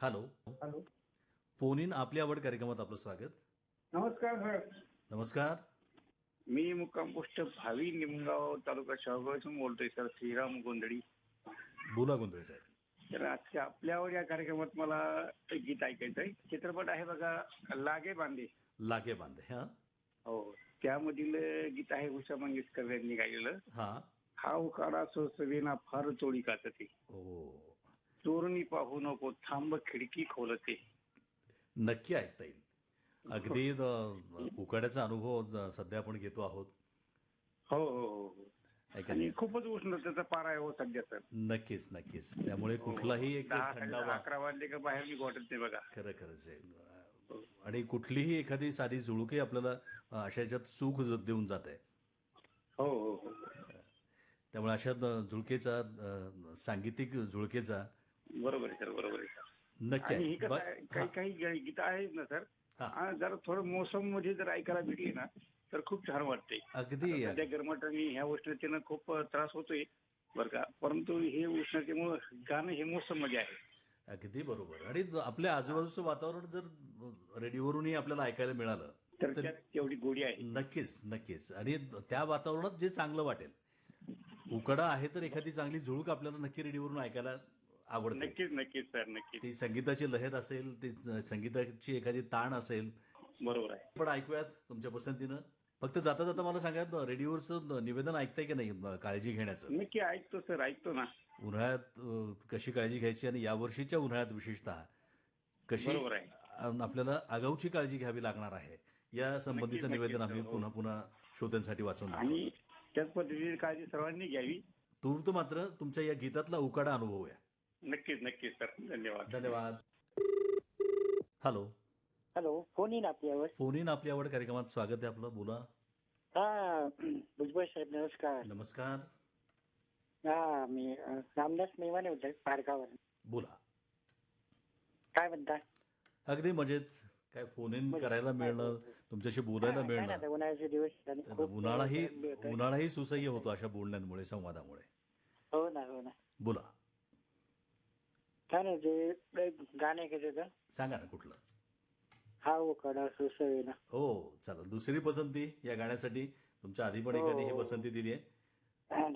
Hello. Hello. Phone in आपली आवड कार्यक्रमात आपलं स्वागत. नमस्कार सर. नमस्कार. मी मुक्काम पोस्ट भावी निमगाव तालुका शाहूगावतून बोलतोय सर, श्रीराम गोंधळी. बोला गोंधळे साहेब. तर आजच्या आपल्या आवड या कार्यक्रमात मला एक गीत ऐकायचं आहे. चित्रपट आहे बघा, लागे बांधे. लागे बांधे. हा हो, त्यामधील गीत आहे उषा मंगेशकर यांनी गायलेलं. हा हा उकाडा सोसवेना फार चोळी काचते, ओ, चोरणी पाहू नको थांब खिडकी खोलते. नक्की ऐकता येईल. अगदी उकाड्याचा अनुभव सध्या आपण घेतो आहोत. हो हो हो. आहे का आणि नाही? खूपच उष्णतेचा पारा आहे हो सध्या तर. नक्कीच नक्कीच. त्यामुळे हो. कुठलाही एक 10 थंडावा. 11 वाजले का बाहेर मी वाटत नाही बघा. खरं खरंच आहे. आणि कुठलीही एखादी साधी झुळूकही आपल्याला अशा ह्याच्यात सुख देऊन जात आहे. हो हो हो. त्यामुळे अशा झुळकेचा सांगीतिक झुळकेचा बरोबर आहे सर, बरोबर आहे सर. नक्की आणि हे आहे. कसं आहे, काही काही गीतं आहेत ना सर, हा जरा थोडं मोसम मध्ये जर ऐकायला भेटली ना तर खूप छान वाटते. अगदी सध्या अगदी. गरमाटाने ह्या उष्णतेनं खूप त्रास होतोय बरं का, परंतु हे उष्णतेमुळे गाणं हे मोसम मध्ये आहे. अगदी बरोबर. आणि आपल्या आजूबाजूचं वातावरण जर रेडिओवरूनही आपल्याला ऐकायला मिळालं तर तर त्यात तेवढी गोडी आहे. नक्कीच नक्कीच. आणि त्या वातावरणात जे चांगलं वाटेल. उकडा आहे तर एखादी चांगली झुळूक आपल्याला नक्की रेडिओवरून ऐकायला आवडते. नक्कीच नक्कीच सर, नक्कीच. ती संगीताची लहर असेल, ती संगीताची एखादी ताण असेल, बरोबर आहे. पण ऐकूयात तुमच्या पसंतीनं. फक्त जाता जाता मला सांगा, रेडिओवरचं निवेदन ऐकताय की नाही काळजी घेण्याचं? नक्की ऐकतो सर, ऐकतो ना. उन्हाळ्यात कशी काळजी घ्यायची आणि यावर्षीच्या उन्हाळ्यात विशेषतः कशी बरोबर आहे. आपल्याला आगाऊची काळजी घ्यावी लागणार आहे, या नक्कीच संबंधीचं नक्कीच निवेदन सर. आम्ही हो. पुन्हा पुन्हा श्रोत्यांसाठी वाचून आणि दाखवतो. त्याच पद्धतीने काळजी सर्वांनी घ्यावी. तूर्त मात्र तुमच्या या गीतातला उकाडा अनुभवूया. नक्कीच नक्कीच सर, धन्यवाद. धन्यवाद. हॅलो. हॅलो, फोन येईन आपल्यावर. फोन इन आपली आवड कार्यक्रमात स्वागत आहे आपलं. बोला. हा भुजबळ साहेब नमस्कार. नमस्कार. हा मी रामदास मेवाने होते पारगावर. बोला. काय म्हणता? अगदी मजेत. काय फोन इन मजेत. करायला मिळणं, तुमच्याशी बोलायला काय नाही मिळणं. आता उन्हाळ्याचे दिवस आणि तर खूप उन्हाळाही गरमी होतंय. उन्हाळाही सुसह्य होतो अशा बोलण्यांमुळे, संवादामुळे. हो ना, हो ना. बोला. काय नाही ते गाणे ऐकायचं. सांगा ना कुठलं. हा उकाडा सुसवेना. हो चला, दुसरी पसंती या गाण्यासाठी. तुमच्या आधी पण हो. एखादी ही पसंती दिली आहे.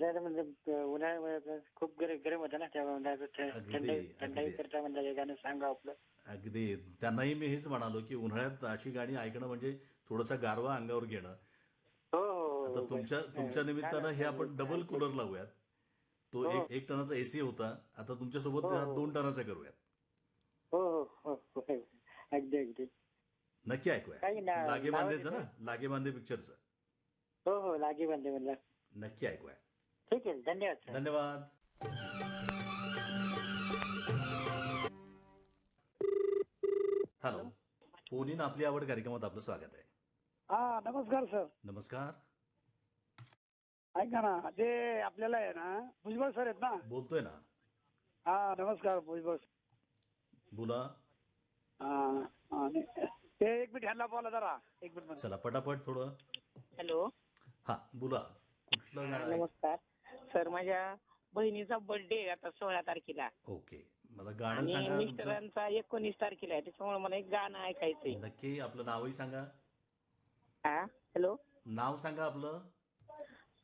जरा म्हणजे उन्हाळ्यामुळे खूप गरम होतं ना, तेव्हा अगदी, थंडाई अगदी. करता म्हणलं हे गाणं सांगा आपलं. अगदी. त्यांनाही मी हेच म्हणालो की उन्हाळ्यात अशी गाणी ऐकणं म्हणजे थोडासा गारवा अंगावर घेणं. हो हो आता हो. तुमच्या निमित्तानं हे आपण डबल कूलर लावूयात. तो हो. एक टनाचा एसी होता, आता तुमच्यासोबत हो, हो. 2 टनाचा करूयात. हो हो हो हो. अगदी अगदी. नक्की ऐकूया. काही लागे बांधेचं ना, नावाचं. लागे बांधे पिक्चरचं. हो हो, लागी बांधे म्हणलं. नक्की ऐकूया. ठीक आहे, धन्यवाद सर. धन्यवाद. हॅलो. फोन इन आपली आवड कार्यक्रमात आपलं स्वागत आहे. हा नमस्कार सर. नमस्कार. ऐका ना, ते आपल्याला आहे ना भुजबळ सर आहेत ना. बोलतोय ना. हा नमस्कार भुजबळ. बोला. हा, आणि ते एक मिनिट ह्याला बोला जरा, एक मिनिट मध्ये. चला पटापट थोडं. हॅलो, हा बोला. कुठलं गाणं आहे? नमस्कार सर. माझ्या बहिणीचा बर्थडे आता 16 तारखेला ओके. मला गाणं आणि सांगा तुमचं. मिस्टरांचा 19 तारखेला आहे, त्याच्यामुळे मला एक गाणं ऐकायचंय. नक्की. आपलं नावही सांगा. हा हॅलो, नाव सांगा आपलं.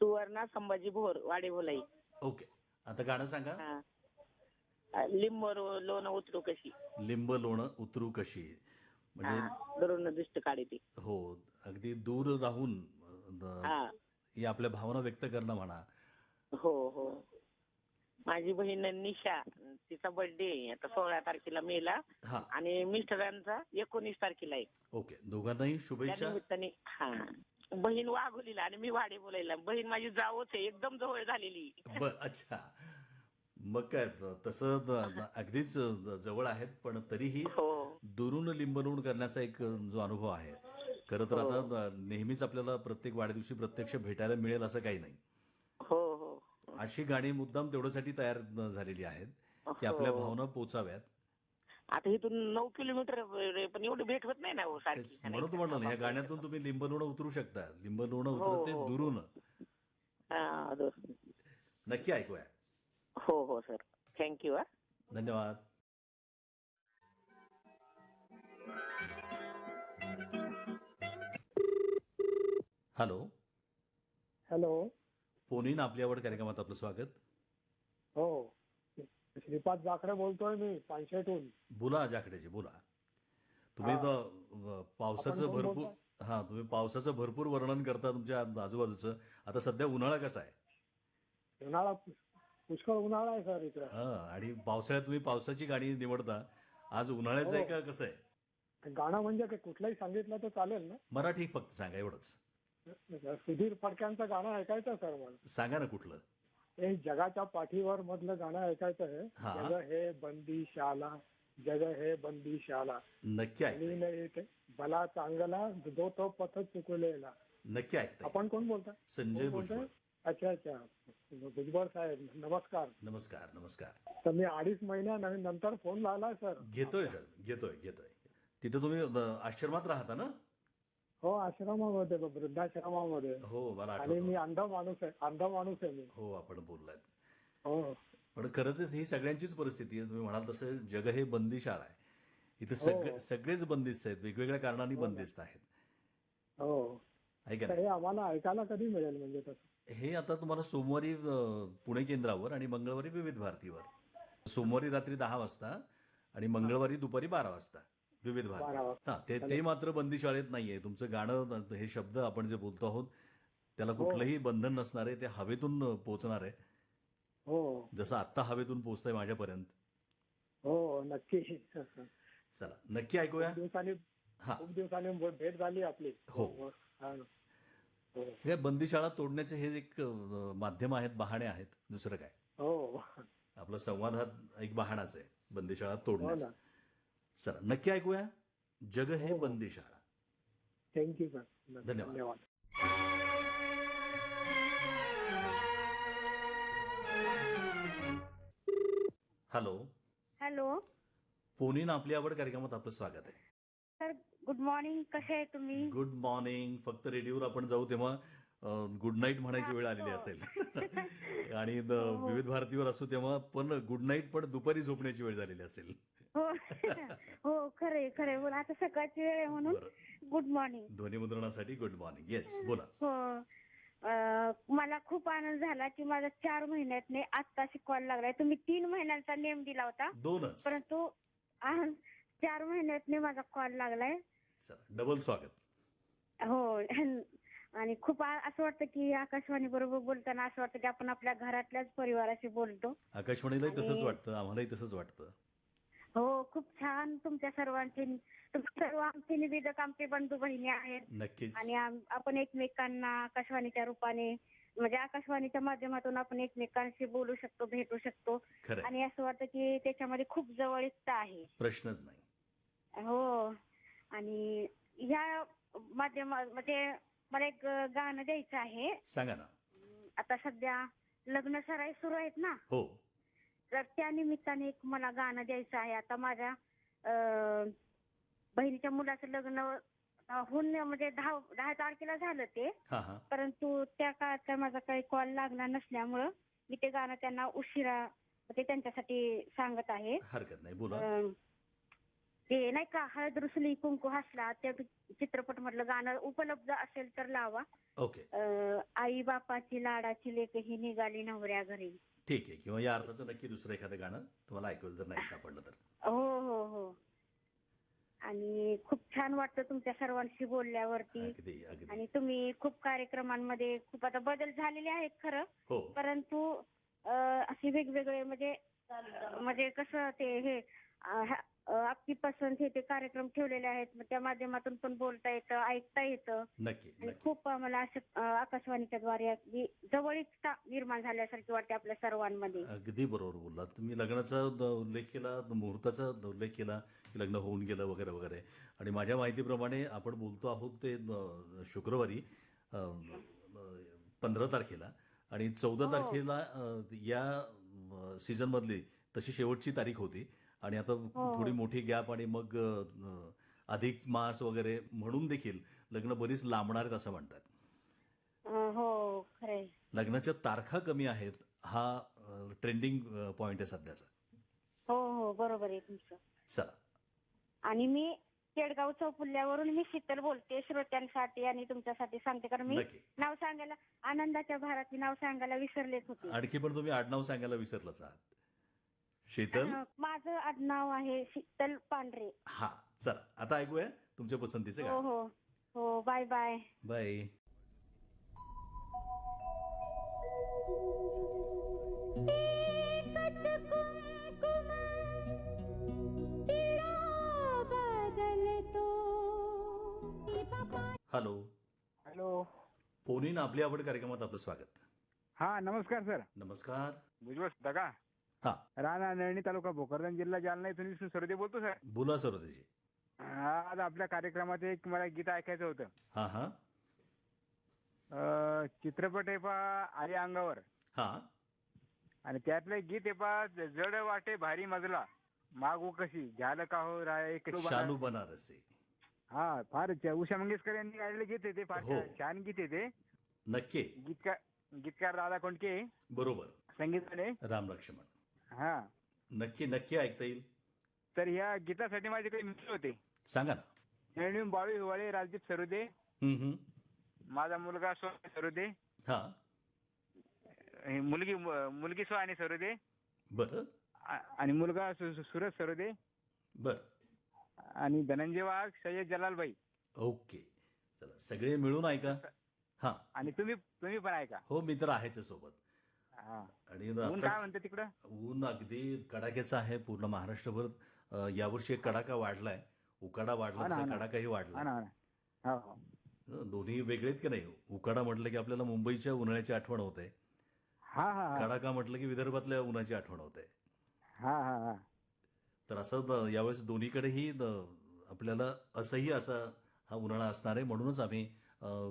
सुवर्णा संभाजी भोर, वाडे भोलाई. ओके. आता गाणं सांगा. हा, लिंब लोण उतरू कशी. लिंब लोणं उतरू कशी. म्हणजे हा, दुरून दृष्ट काढी ती. हो, अगदी दूर राहून हा, ही आपल्या भावना व्यक्त करणं म्हणा. हो हो. माझी बहीण निशा, तिचा बर्थडे आता 16 तारखेला मेला हा आणि मिस्टरांचा 19 तारखेला आहे. ओके. दोघांनाही त्या शुभेच्छा. निमित्ताने हा, बहीण वाघोलीला आणि मी वाडे बोलायला. बहीण माझी जावच आहे, एकदम जवळ झालेली. अच्छा. मग काय तसं अगदीच जवळ आहेत, पण तरीही हो दुरून लिंबलोण करण्याचा एक जो अनुभव आहे. खरं तर हो. आता नेहमीच आपल्याला प्रत्येक वाढदिवशी प्रत्यक्ष भेटायला मिळेल असं काही नाही. हो हो अशी गाणी मुद्दाम तेवढ्यासाठी तयार झालेली आहेत की हो. आपल्या भावना पोचाव्यात. आता इथून 9 किलोमीटर आहे, पण एवढी भेट होत नाही ना हो तेच सारखी. म्हणून म्हटलं ना, ह्या गाण्यातून तुम्ही लिंबलोणं उतरू शकता. लिंबलोणं हो, उतरते हो. दुरून. हा, नक्की ऐकूया. हो हो सर, थँक्यू. धन्यवाद. हॅलो. हॅलो. फोन इन आपली आवड कार्यक्रमात आपलं स्वागत. हो, श्रीपाद जाखडे बोलतोय मी पानशेतून. बोला जाकडेजी बोला. तुम्ही हा. पावसाचं आपण कोण भरपूर बोलताय? हा तुम्ही पावसाचं भरपूर वर्णन करता तुमच्या आजूबाजूचं. आता सध्या उन्हाळा कसा आहे? उन्हाळा पुष्कळ उन्हाळा आहे सर इकडे. हा, आणि पावसाळ्यात तुम्ही पावसाची गाणी निवडता. आज उन्हाळ्याचं आहे हो. का कसं आहे? गाणं म्हणजे काही कुठलंही सांगितलं तर चालेल ना? मराठी फक्त सांगा एवढंच. सुधीर फडक्यांचं गाणं ऐकायचं सर मला. सांगा ना कुठलं. हे जगाच्या पाठीवर मधलं गाणं ऐकायचं आहे. हा. जग हे बंदिशाला, जग हे बंदिशाला, नक्की आणि ऐकतोय. नाही ते भला चांगला जो तो पथ चुकलेला. नक्की ऐकताय. आपण कोण बोलताय? संजय कोण बोलताय? भुजबळ. अच्छा अच्छा, भुजबळ साहेब नमस्कार. नमस्कार नमस्कार. तर मी 2.5 महिन्यानंतर फोन लावला सर. घेतोय सर, घेतोय. तिथे तुम्ही आश्रमात राहता ना? हो, आश्रमामध्ये, वृद्धाश्रमामध्ये. हो, मला आणि मी आठवतं. अंध माणूस आहे मी. हो, आपण बोललाय. हो पण खरंच ही सगळ्यांचीच परिस्थिती आहे. तुम्ही म्हणाल तसं जग हे बंदिशाळ आहे. इथे हो. सगळेच बंदिस्त आहेत, वेगवेगळ्या कारणांनी हो ना. बंदिस्त आहेत. हो. ऐका तर ना, हे आम्हाला ऐकायला कधी मिळेल म्हणजे तसं? हे आता तुम्हाला सोमवारी पुणे केंद्रावर आणि मंगळवारी विविध भारतीवर. सोमवारी रात्री 10 वाजता आणि मंगळवारी दुपारी 12 वाजता विविध 12 भारती. वाजता. हा, ते मात्र बंदिशाळेत नाहीये. तुमचं गाणं, हे शब्द आपण जे बोलतो आहोत त्याला हो. कुठलंही बंधन नसणार आहे. ते हवेतून पोहोचणार आहे. हो जसं आत्ता हवेतून पोहोचतंय माझ्यापर्यंत. हो, नक्की. चला नक्की ऐकूया. हा. खूप दिवसांनी भेट झाली आपली. हो. हा. हो. हे बंदिशाळा तोडण्याचे हे एक माध्यम आहेत, बहाणे आहेत. दुसरं काय? हो. आपला संवाद हा एक बहाणाच आहे बंदिशाळा हो तोडण्याचा. ना. चला नक्की ऐकूया. जग हे हो, हो. बंदिशाळा. Thank you sir. धन्यवाद. धन्यवाद. हॅलो. हॅलो फोन इन आपली आवड कार्यक्रमात आपलं स्वागत आहे. Sir, good morning. कसे आहे तुम्ही? Good morning. फक्त रेडिओवर आपण जाऊ तेव्हा गुड नाईट म्हणायची वेळ आलेली असेल. आणि हो. विविध भारतीवर असू तेव्हा पण गुड नाईट पण दुपारी झोपण्याची वेळ झालेली असेल. हो हो, खरे खरे बोला. आता सकाळची वेळ आहे म्हणून बरं. Good morning. ध्वनिमुद्रणासाठी गुड मॉर्निंग. येस, बोला. हो. मला खूप आनंद झाला की माझा 4 महिन्यातने आत्ताशी कॉल लागलाय. तुम्ही 3 महिन्यांचा नेम दिला होता, 2च. परंतु 4 महिन्यातने माझा कॉल लागलाय. चला डबल स्वागत. हो. आणि खूप असं वाटतं की आकाशवाणी बरोबर बोलताना असं वाटतं की आपण आपल्या घरातल्याच परिवाराशी बोलतो. आकाशवाणीलाही तसंच आणि- वाटतं, आम्हालाही तसंच वाटतं. हो, खूप छान. तुमच्या सर्वांचे, सर्व आमचे निवेदक आमचे बंधू बहिणी आहेत. नक्कीच. आणि आपण एकमेकांना आकाशवाणीच्या रूपाने, म्हणजे आकाशवाणीच्या माध्यमातून आपण एकमेकांशी बोलू शकतो, भेटू शकतो. खरंय, आणि असं वाटतं की त्याच्यामध्ये खूप जवळीकता आहे. प्रश्नच नाही. हो. आणि ह्या माध्यमामध्ये मला एक गाणं द्यायचं आहे. सांगा ना. आता सध्या लग्न सराई सुरू आहेत ना, हो. तर त्या निमित्ताने एक मला गाणं द्यायचं आहे. आता माझ्या बहिणीच्या मुलाचं लग्न होऊन म्हणजे 10 तारखेला झालं ते, हा हा. परंतु त्या काळात माझा काही कॉल लागला नसल्यामुळं मी ते गाणं त्यांना उशिरा ते त्यांच्यासाठी सांगत आहे. हरकत नाही, बोला. ते नाही का, हळद रुसली कुंकू हसला, त्या चित्रपट मधलं गाणं उपलब्ध असेल तर लावा. ओके, आई बापाची लाडाची लेक ही निघाली नवऱ्या घरी. ठीक आहे. किंवा या अर्थाचं नक्की दुसरं एखादं गाणं तुम्हाला ऐकूल जर नाही सापडलं तर. हो हो हो. आणि खूप छान वाटतं तुमच्या सर्वांशी बोलल्यावरती. अगदी अगदी. आणि तुम्ही खूप कार्यक्रमांमध्ये खूप आता बदल झालेले आहेत खरं, हो. परंतु असे वेगवेगळे म्हणजे कसं ते हे आपली पसंत हे ते कार्यक्रम ठेवलेले आहेत. मग त्या माध्यमातून पण बोलता येतं, ऐकता येतं. नक्की आणि नक्की. खूप आम्हाला असं आकाशवाणीच्या द्वारे अगदी जवळीकता निर्माण झाल्यासारखी वाटते आपल्या सर्वांमध्ये. अगदी बरोबर बोललात तुम्ही. लग्नाचा उल्लेख केला, मुहूर्ताचा उल्लेख केला की लग्न होऊन गेलं वगैरे वगैरे. आणि माझ्या माहितीप्रमाणे आपण बोलतो आहोत ते शुक्रवारी 15 तारखेला आणि 14 हो. तारखेला या सीझन मधली तशी शेवटची तारीख होती. आणि आता थोडी मोठी गॅप आणि मग अधिक मास वगैरे म्हणून देखील लग्न बरीच लांबणार आहेत असं म्हणतात. हो, खरंय. लग्नाच्या तारखा कमी आहेत हा ट्रेंडिंग पॉइंट आहे सध्याचा. हो हो, बरोबर आहे तुमचं. चला. आणि मी केडगाव चौफुल्यावरून मी शीतल बोलते, श्रोत्यांसाठी आणि तुमच्यासाठी सांगते, कारण मी नक्की. नाव सांगायला, आनंदाच्या भारती नाव सांगायला विसरलेच होते. आणखी पण तुम्ही आडनाव सांगायला विसरलाच आहात. शीतल. माझं आडनाव आहे शीतल पांढरे. हा, चला आता ऐकूया तुमच्या पसंतीचे हो गाणं. हो हो, bye bye. Bye. Hello. Hello. Phone in आपली आवड कार्यक्रमात आपलं स्वागत. हा, नमस्कार सर. नमस्कार. भुजबळ दादा. हा. राणा नळणी तालुका भोकरदन जिल्हा जालना इथून विष्णू सरदे बोलतो सर. बोला सरोदेजी. आज आपल्या कार्यक्रमात एक मला गीत ऐकायचं होतं. हा हा. चित्रपट आहे पा आली अंगावर, हा. आणि त्यातलं एक गीत आहे पा जड वाटे भारी मजला मागू कशी झालं का हो राय शालू बनारसी. हा, फार उषा मंगेशकर यांनी गायलेलं गीत आहे ते, फार हो. छान गीत आहे ते. नक्की. गीतकार दादा कोंडके, बरोबर. संगीतवाले राम लक्ष्मण. हा. नक्की नक्की ऐकता येईल. तर या गीतासाठी माझे काही मित्र होते. सांगा ना. नळणी बाळू हिवाळे, राजदीप सरोदे, हम्म. माझा मुलगा सोहानी सरोदे, हा. मुलगी सोहानी सरोदे, बर आणि मुलगा सुरज सरोदे, बर. आणि धनंजय वाघ, सय्यद जलालबाई. ओके. चला सगळे मिळून ऐका. हा. आणि तुम्ही पण ऐका. हो, मी तर आहेच सोबत. हा. आणि ऊन काय आताच म्हणतं तिकडं? ऊन अगदी कडाक्याचं आहे पूर्ण महाराष्ट्रभर. यावर्षी एक कडाका वाढलाय, उकाडा वाढला, हा ना, तसा हा ना. कडाकाही हा वाढला. ना, हा ना. हो, हो. दोन्ही वेगळेत की नाही. उकाडा म्हटलं की आपल्याला मुंबईच्या उन्हाळ्याची आठवण होते. हा हा हा. कडाका म्हटलं की विदर्भातल्या उन्हाची आठवण होते. हा हा हा. तर असं यावेळेस दोन्हीकडेही आपल्याला असंही असा हा उन्हाळा असणार आहे. म्हणूनच आम्ही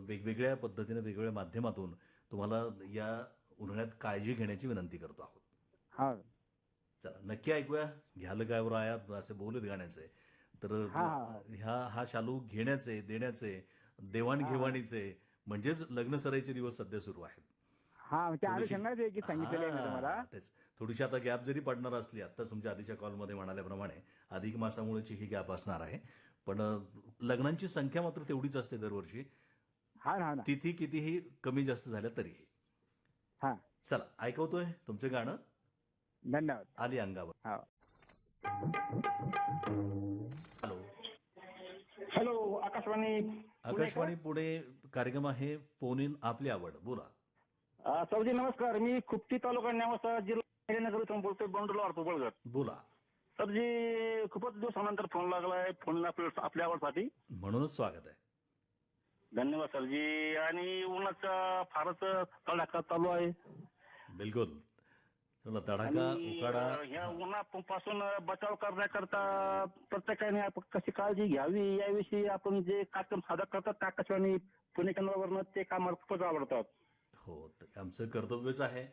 वेगवेगळ्या पद्धतीने वेगवेगळ्या माध्यमातून तुम्हाला या उन्हाळ्यात काळजी घेण्याची विनंती करतो आहोत. हा. चला नक्की ऐकूया. घ्याल काय वर आया असे बोलत गाण्याचे. तर हा, हा. हा शालू घेण्याचे, देण्याचे, देवाणघेवाणीचे, म्हणजेच लग्न सराईचे दिवस सध्या सुरू आहेत. हा, त्या थोडीशी- अनुषंगाने एक गीत सांगितलेलं आहे मी तुम्हाला. हा, तेच. थोडीशी आता गॅप जरी पडणार असली, आता तुमच्या आधीच्या कॉलमध्ये म्हणाल्याप्रमाणे अधिक मासामुळेची ही गॅप असणार आहे, पण लग्नांची संख्या मात्र तेवढीच असते दरवर्षी, हा ना, हा ना. तिथी कितीही कमी जास्त झाल्या तरीही. हा. चला ऐकवतोय तुमचं गाणं धन्यवाद. आली अंगावर. हा. हॅलो. हॅलो, आकाशवाणी पुणे कार्यक्रम आहे फोन इन आपली आवड. बोला. सरजी नमस्कार. मी खुपटी तालुका नेवासा जिल्हा नगर इथून बोलतोय, बंडुला अर्पगळकर. बोला. सरजी खूपच दिवसानंतर फोन लागलाय, फोन आपल्या आवडसाठी. म्हणूनच स्वागत आहे. धन्यवाद सरजी. आणि उन्हाचा फारच तडाखा चालू आहे. बिलकुल. चला, तडाखा, आणि उकाडा. ह्या उन्हापासून बचाव करण्याकरता प्रत्येकाने कशी काळजी घ्यावी याविषयी आपण जे कार्यक्रम सादर करतात आकाशवाणी पुणे केंद्रावरनं, ते काम मला खूपच आवडतात. हो, आमचं कर्तव्यच आहे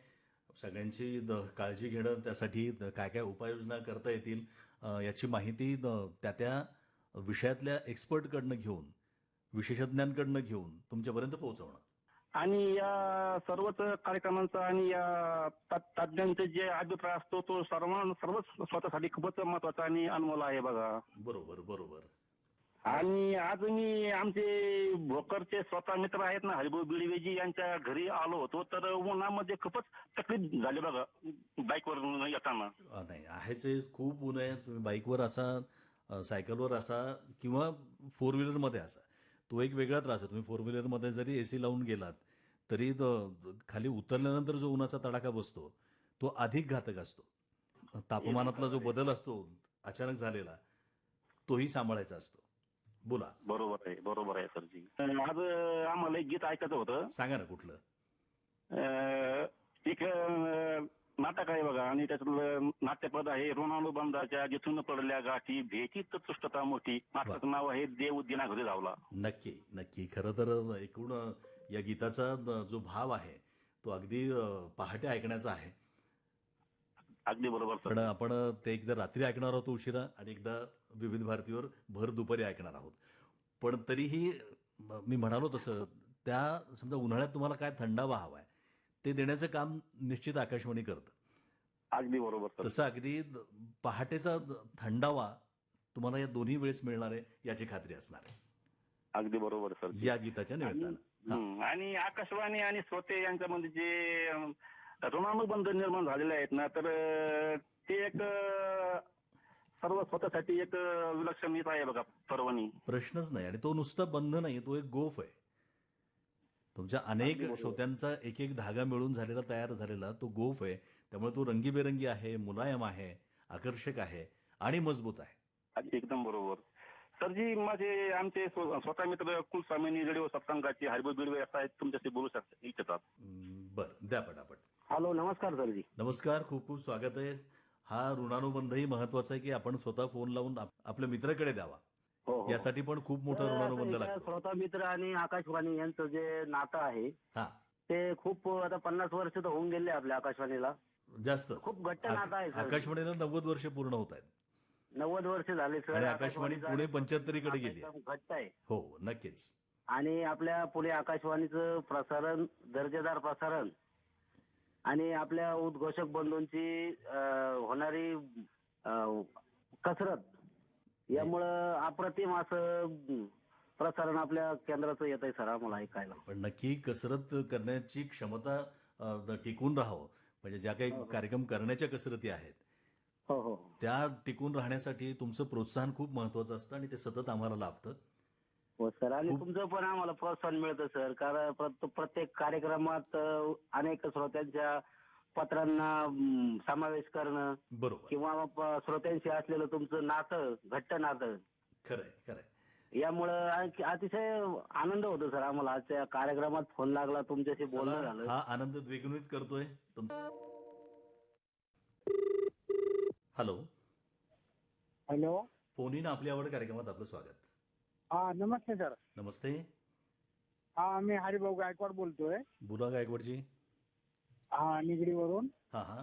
सगळ्यांची काळजी घेणं. त्यासाठी काय काय उपाययोजना करता येतील याची माहिती त्या त्या विषयातल्या एक्सपर्टकडनं घेऊन, विशेषज्ञांकडनं घेऊन तुमच्यापर्यंत पोहोचवणं. आणि या सर्वच कार्यक्रमांचा आणि या तज्ञांचे जे अभिप्राय असतो तो सर्वच स्वतःसाठी खूपच महत्वाचा आणि अनमोल आहे बघा. बरोबर बरोबर. आणि आज मी आमचे भोकरचे स्वतः मित्र आहेत ना, हरिभाऊ बिडवेजी यांच्या घरी आलो होतो, तर उन्हामध्ये खूपच तकलीफ झाली बघा बाईकवर येताना. नाही, आहेच आहे, खूप ऊन आहे. तुम्ही बाईकवर असा, सायकलवर असा, किंवा फोर व्हीलरमध्ये असा, तो एक वेगळा त्रास आहे. तुम्ही फोर व्हीलरमध्ये जरी एसी लावून गेलात तरी खाली उतरल्यानंतर जो उन्हाचा तडाखा बसतो तो अधिक घातक असतो. तापमानातला जो बदल असतो अचानक झालेला, तोही सांभाळायचा असतो. बोला. बरोबर आहे सरजी. आज आम्हाला एक गीत ऐकायचं होतं. सांगा ना कुठलं. एक नाटक आहे बघा, आणि त्याचं नाट्यपद आहे ऋणानुबंधाच्या जिथून पडल्या गाठी भेटीत तुष्टता मोठी. नाटकाचं नाव आहे देव दिना घरी धावला. नक्की नक्की. खरं तर एकूण या गीताचा जो भाव आहे तो अगदी पहाटे ऐकण्याचा आहे. अगदी बरोबर. पण आपण ते एकदा रात्री ऐकणार आहोत उशिरा, आणि एकदा विविध भारतीवर भर दुपारी ऐकणार आहोत. पण तरीही मी म्हणालो तसं, त्या समजा उन्हाळ्यात तुम्हाला काय थंडावा हवाय ते देण्याचं काम निश्चित आकाशवाणी करतं. अगदी बरोबर. तसं अगदी पहाटेचा थंडावा तुम्हाला या दोन्ही वेळेस मिळणार आहे याची खात्री असणार आहे अगदी बरोबर सर. या गीताच्या निमित्तानं. आणि आकाशवाणी आणि श्रोते यांच्यामध्ये जे ऋणानुबंध निर्माण झालेले आहेत ना, तर ते एक सर्व स्वतःसाठी एक विलक्षण येत आहे बघा पर्वणी. प्रश्नच नाही. आणि तो नुसता बंध नाही, तो एक गोफ आहे. तुमच्या अनेक श्रोत्यांचा एक एक धागा मिळून झालेला, तयार झालेला तो गोफ आहे. त्यामुळे तो रंगीबेरंगी आहे, मुलायम आहे, आकर्षक आहे आणि मजबूत आहे. एकदम बरोबर. सरजी, माझे आमचे स्वतः मित्र कुलस्वामिनी रेडिओ सत्संगाचे हरिभाऊ बिडवे आहेत, तुमच्याशी बोलू इच्छितात. बरं, द्या पटापट. हॅलो, नमस्कार सरजी. नमस्कार, खूप खूप स्वागत आहे. हा ऋणानुबंधही महत्वाचा आहे की आपण स्वतः फोन लावून आपल्या मित्राकडे द्यावा. हो. यासाठी पण खूप मोठा ऋणानुबंध लागतो. श्रोता मित्र आणि आकाशवाणी यांचं जे नातं आहे हा, ते खूप आता 50 वर्ष तर होऊन गेले आपल्या आकाशवाणीला. जास्त. खूप घट्ट नातं आहे सर. आकाशवाणीला 90 वर्ष पूर्ण होत आहेत 90 वर्ष झाले सर. आणि आकाशवाणी पुणे 75 कडे गेली आहे. घट्ट आहे. हो, नक्कीच. आणि आपल्या पुणे आकाशवाणीचं प्रसारण, दर्जेदार प्रसारण आणि आपल्या उद्घोषक बंधूंची होणारी कसरत, यामुळं अप्रतिम असं प्रसारण आपल्या केंद्राचं येत आहे सर आम्हाला ऐकायला. पण नक्की कसरत करण्याची क्षमता टिकून राहावं. म्हणजे ज्या काही कार्यक्रम करण्याच्या कसरती आहेत हो. त्या टिकून राहण्यासाठी तुमचं प्रोत्साहन खूप महत्वाचं असतं आणि ते सतत आम्हाला लाभतं. हो सर. आणि तुमचं पण आम्हाला प्रोत्साहन मिळतं सर, कारण प्रत्येक कार्यक्रमात अनेक श्रोत्यांच्या पत्रांना समावेश करणं, बरोबर. किंवा श्रोत्यांशी असलेलं तुमचं नातं, घट्ट नातं, खरंय. यामुळं अतिशय आनंद होतो सर आम्हाला. आजच्या कार्यक्रमात फोन लागला, तुमच्याशी बोलणं झालं. हा आनंद द्विगुणित करतोय. हॅलो. फोन इन आपली आवड कार्यक्रमात आपलं स्वागत. हा, नमस्ते सर. नमस्ते. हा, मी हरिभाऊ गायकवाड बोलतोय. बोला गायकवाडजी. हा, निगडीवरून. हा.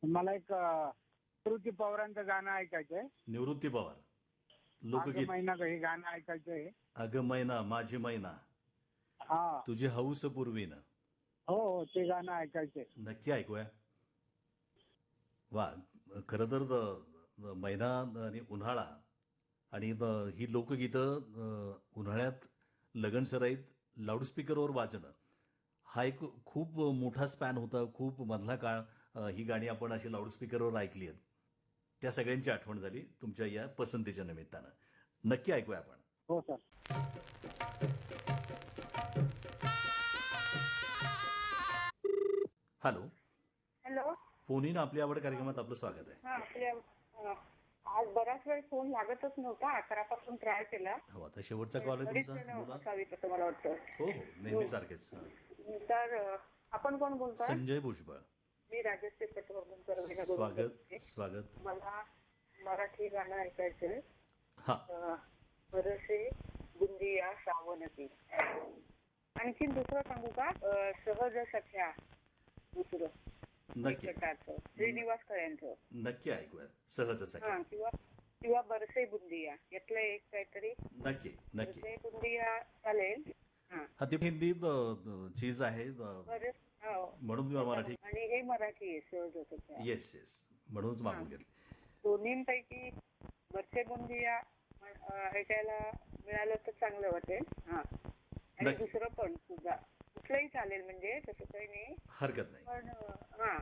मला एक निवृत्ती पवारांचं गाणं ऐकायचंय. निवृत्ती पवार लोकगीत. महिना हे गाणं ऐकायचंय. अगं मैना माझी मैना, हा. तुझी हौस पूर्वीनं. हो, ते गाणं ऐकायचंय. नक्की ऐकूया. वा. खरं तर मैना आणि उन्हाळा आणि ही लोकगीतं उन्हाळ्यात लगनसराईत लाऊडस्पीकरवर वाजणं हा एक खूप मोठा स्पॅन होता. खूप मधला काळ ही गाणी आपण अशी लाऊडस्पीकरवर ऐकली आहेत. त्या सगळ्यांची आठवण झाली तुमच्या या पसंतीच्या निमित्तानं. नक्की ऐकूया आपण. हो sir. Hello. Hello. Phone in आपली आवड कार्यक्रमात आपलं स्वागत आहे. हा, आज बराच वेळ फोन लागतच नव्हता. 11 पासून ट्राय केला. हो, आता शेवटचा कॉल आहे तुमचा. बोला. असावीत असं मला वाटतं. हो, नेहमी सारखेच. तर आपण कोण बोलताय? संजय भुजबळ. मी राजश्री पटवर्धनकर. स्वागत. मला मराठी गाणं ऐकायचंय. हा. बरसे बुंदिया सावनती. आणखीन दुसरं सांगू का? सहज सख्या. दुसरं नक्की. श्रीनिवास खऱ्यांचं. नक्की ऐकूया. सहज सख्या. किंवा बरसे बुंदिया, यातलं एक काहीतरी. नक्की. बरसे बुंदिया चालेल. हा, ती हिंदी चीज आहे म्हणून मी मराठी. आणि हे मराठी आहे. सहज सख्या. येस म्हणूनच मागून घेतली. दोन्हींपैकी बरसे बुंदिया ऐकायला मिळालं तर चांगलं वाटेल. आणि दुसरं पण सुद्धा कुठलंही चालेल, म्हणजे तसं काही नाही, हरकत नाही. पण हा.